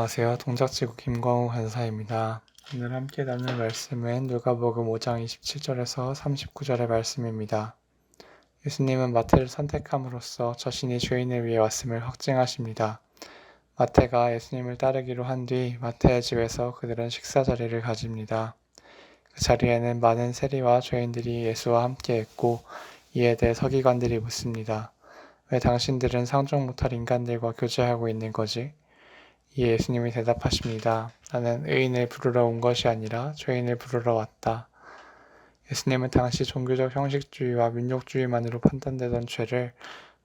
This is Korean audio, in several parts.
안녕하세요. 동작지구 김광우 간사입니다. 오늘 함께 나눌 말씀은 누가복음 5장 27절에서 39절의 말씀입니다. 예수님은 마태를 선택함으로써 자신이 죄인을 위해 왔음을 확증하십니다. 마태가 예수님을 따르기로 한 뒤 마태의 집에서 그들은 식사 자리를 가집니다. 그 자리에는 많은 세리와 죄인들이 예수와 함께 있고 이에 대해 서기관들이 묻습니다. 왜 당신들은 상종 못할 인간들과 교제하고 있는 거지? 이에 예수님이 대답하십니다. 나는 의인을 부르러 온 것이 아니라 죄인을 부르러 왔다. 예수님은 당시 종교적 형식주의와 민족주의만으로 판단되던 죄를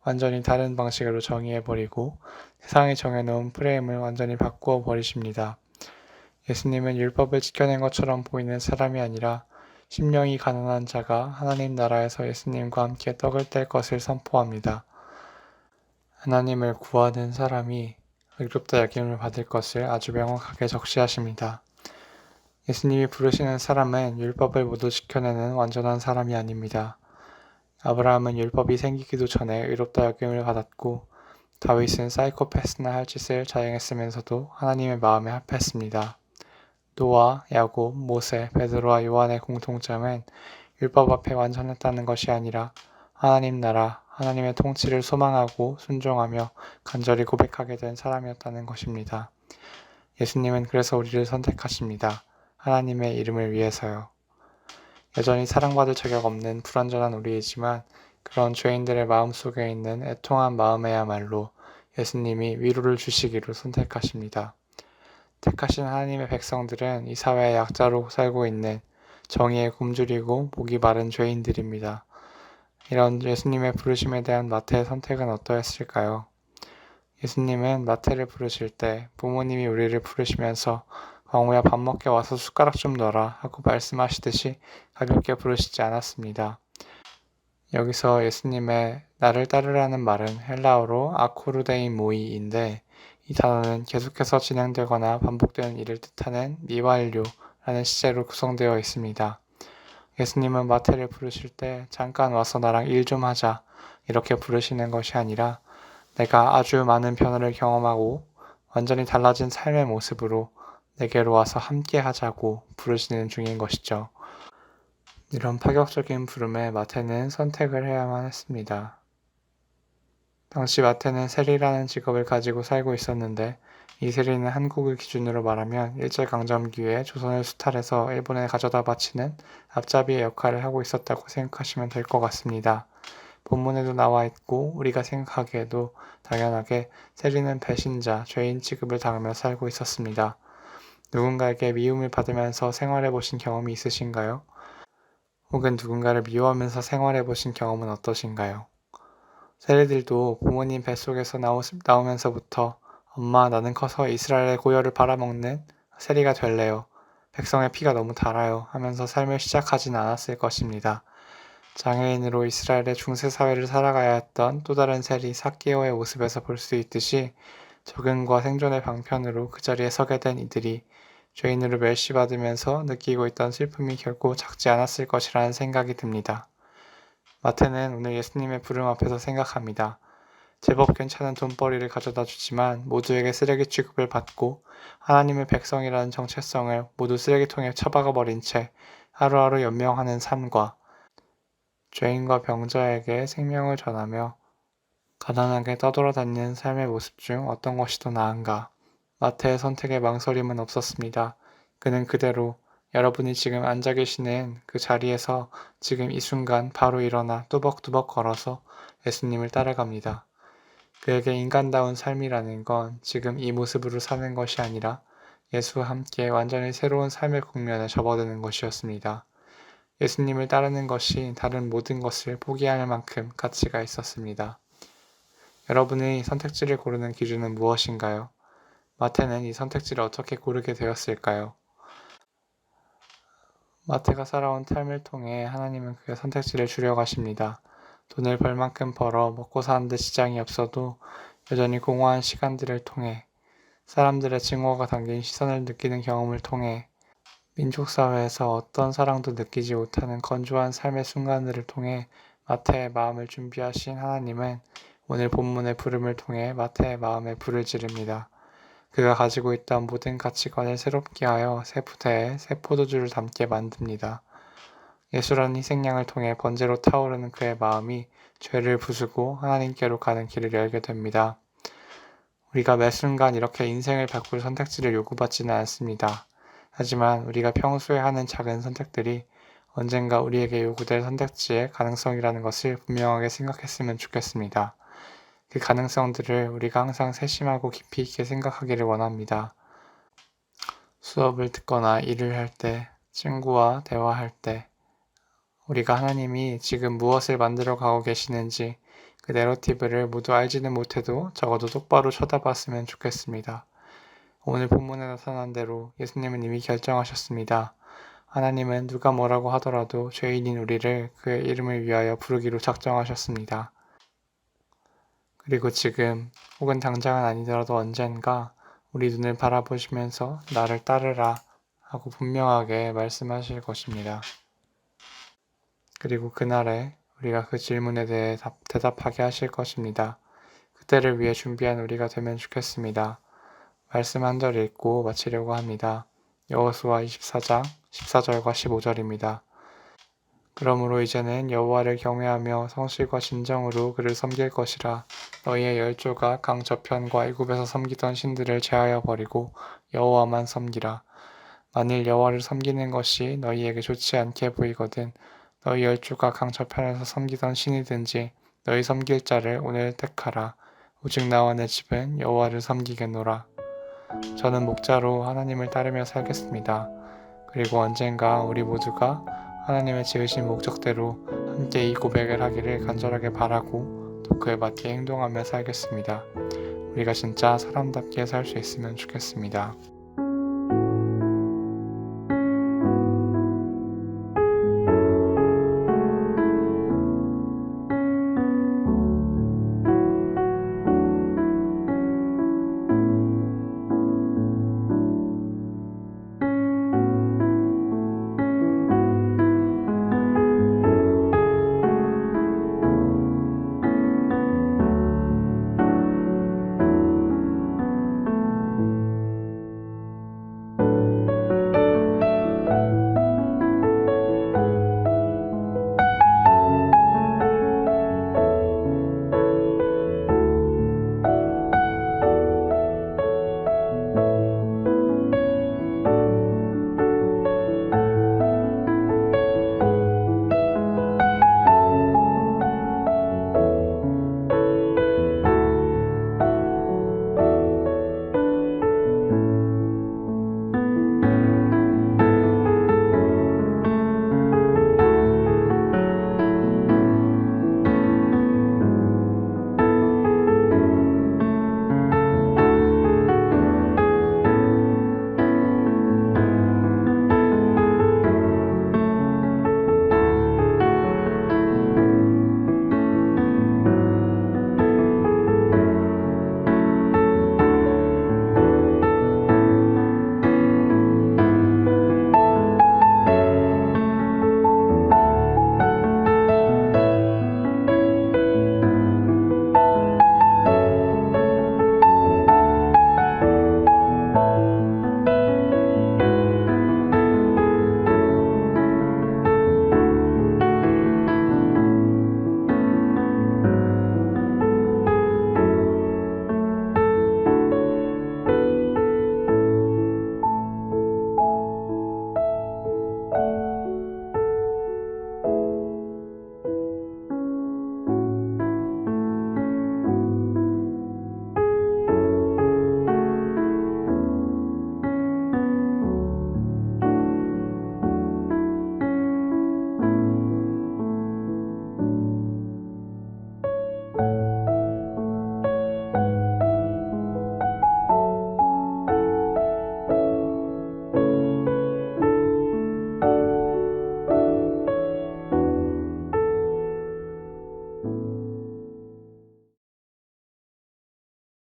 완전히 다른 방식으로 정의해버리고 세상이 정해놓은 프레임을 완전히 바꾸어 버리십니다. 예수님은 율법을 지켜낸 것처럼 보이는 사람이 아니라 심령이 가난한 자가 하나님 나라에서 예수님과 함께 떡을 뗄 것을 선포합니다. 하나님을 구하는 사람이 의롭다 여김을 받을 것을 아주 명확하게 적시하십니다. 예수님이 부르시는 사람은 율법을 모두 지켜내는 완전한 사람이 아닙니다. 아브라함은 율법이 생기기도 전에 의롭다 여김을 받았고 다윗은 사이코패스나 할 짓을 자행했으면서도 하나님의 마음에 합했습니다. 노아, 야곱, 모세, 베드로와 요한의 공통점은 율법 앞에 완전했다는 것이 아니라 하나님 나라, 하나님의 통치를 소망하고 순종하며 간절히 고백하게 된 사람이었다는 것입니다. 예수님은 그래서 우리를 선택하십니다. 하나님의 이름을 위해서요. 여전히 사랑받을 자격 없는 불완전한 우리이지만 그런 죄인들의 마음속에 있는 애통한 마음에야말로 예수님이 위로를 주시기로 선택하십니다. 택하신 하나님의 백성들은 이 사회의 약자로 살고 있는 정의에 굶주리고 목이 마른 죄인들입니다. 이런 예수님의 부르심에 대한 마태의 선택은 어떠했을까요? 예수님은 마태를 부르실 때 부모님이 우리를 부르시면서 광우야 밥 먹게 와서 숟가락 좀 넣어라 하고 말씀하시듯이 가볍게 부르시지 않았습니다. 여기서 예수님의 나를 따르라는 말은 헬라어로 아코르데인 모이인데 이 단어는 계속해서 진행되거나 반복되는 일을 뜻하는 미완료라는 시제로 구성되어 있습니다. 예수님은 마태를 부르실 때 잠깐 와서 나랑 일 좀 하자 이렇게 부르시는 것이 아니라 내가 아주 많은 변화를 경험하고 완전히 달라진 삶의 모습으로 내게로 와서 함께 하자고 부르시는 중인 것이죠. 이런 파격적인 부름에 마태는 선택을 해야만 했습니다. 당시 마태는 세리라는 직업을 가지고 살고 있었는데 이 세리는 한국을 기준으로 말하면 일제강점기에 조선을 수탈해서 일본에 가져다 바치는 앞잡이의 역할을 하고 있었다고 생각하시면 될 것 같습니다. 본문에도 나와 있고 우리가 생각하기에도 당연하게 세리는 배신자, 죄인 취급을 당하며 살고 있었습니다. 누군가에게 미움을 받으면서 생활해 보신 경험이 있으신가요? 혹은 누군가를 미워하면서 생활해 보신 경험은 어떠신가요? 세리들도 부모님 뱃속에서 나오면서부터 엄마 나는 커서 이스라엘의 고열을 팔아먹는 세리가 될래요. 백성의 피가 너무 달아요 하면서 삶을 시작하진 않았을 것입니다. 장애인으로 이스라엘의 중세사회를 살아가야 했던 또 다른 세리 삭개오의 모습에서 볼 수 있듯이 적응과 생존의 방편으로 그 자리에 서게 된 이들이 죄인으로 멸시받으면서 느끼고 있던 슬픔이 결코 작지 않았을 것이라는 생각이 듭니다. 마태는 오늘 예수님의 부름 앞에서 생각합니다. 제법 괜찮은 돈벌이를 가져다 주지만 모두에게 쓰레기 취급을 받고 하나님의 백성이라는 정체성을 모두 쓰레기통에 처박아 버린 채 하루하루 연명하는 삶과 죄인과 병자에게 생명을 전하며 가난하게 떠돌아다니는 삶의 모습 중 어떤 것이 더 나은가? 마태의 선택에 망설임은 없었습니다. 그는 그대로 여러분이 지금 앉아 계시는 그 자리에서 지금 이 순간 바로 일어나 뚜벅뚜벅 걸어서 예수님을 따라갑니다. 그에게 인간다운 삶이라는 건 지금 이 모습으로 사는 것이 아니라 예수와 함께 완전히 새로운 삶의 국면에 접어드는 것이었습니다. 예수님을 따르는 것이 다른 모든 것을 포기할 만큼 가치가 있었습니다. 여러분의 선택지를 고르는 기준은 무엇인가요? 마태는 이 선택지를 어떻게 고르게 되었을까요? 마태가 살아온 삶을 통해 하나님은 그의 선택지를 주려 가십니다. 돈을 벌 만큼 벌어 먹고 사는 데 지장이 없어도 여전히 공허한 시간들을 통해 사람들의 증오가 담긴 시선을 느끼는 경험을 통해 민족사회에서 어떤 사랑도 느끼지 못하는 건조한 삶의 순간들을 통해 마태의 마음을 준비하신 하나님은 오늘 본문의 부름을 통해 마태의 마음에 불을 지릅니다. 그가 가지고 있던 모든 가치관을 새롭게 하여 새 부대에 새 포도주를 담게 만듭니다. 예수라는 희생양을 통해 번제로 타오르는 그의 마음이 죄를 부수고 하나님께로 가는 길을 열게 됩니다. 우리가 매 순간 이렇게 인생을 바꿀 선택지를 요구받지는 않습니다. 하지만 우리가 평소에 하는 작은 선택들이 언젠가 우리에게 요구될 선택지의 가능성이라는 것을 분명하게 생각했으면 좋겠습니다. 그 가능성들을 우리가 항상 세심하고 깊이 있게 생각하기를 원합니다. 수업을 듣거나 일을 할 때, 친구와 대화할 때, 우리가 하나님이 지금 무엇을 만들어 가고 계시는지 그 내러티브를 모두 알지는 못해도 적어도 똑바로 쳐다봤으면 좋겠습니다. 오늘 본문에 나타난 대로 예수님은 이미 결정하셨습니다. 하나님은 누가 뭐라고 하더라도 죄인인 우리를 그의 이름을 위하여 부르기로 작정하셨습니다. 그리고 지금 혹은 당장은 아니더라도 언젠가 우리 눈을 바라보시면서 나를 따르라 하고 분명하게 말씀하실 것입니다. 그리고 그날에 우리가 그 질문에 대해 대답하게 하실 것입니다. 그때를 위해 준비한 우리가 되면 좋겠습니다. 말씀 한 절 읽고 마치려고 합니다. 여호수아 24장 14절과 15절입니다. 그러므로 이제는 여호와를 경외하며 성실과 진정으로 그를 섬길 것이라. 너희의 열조가 강 저편과 애굽에서 섬기던 신들을 제하여 버리고 여호와만 섬기라. 만일 여호와를 섬기는 것이 너희에게 좋지 않게 보이거든 너희 열조가 강 저편에서 섬기던 신이든지 너희 섬길 자를 오늘 택하라. 오직 나와 내 집은 여호와를 섬기겠노라. 저는 목자로 하나님을 따르며 살겠습니다. 그리고 언젠가 우리 모두가 하나님의 지으신 목적대로 함께 이 고백을 하기를 간절하게 바라고 또 그에 맞게 행동하며 살겠습니다. 우리가 진짜 사람답게 살 수 있으면 좋겠습니다.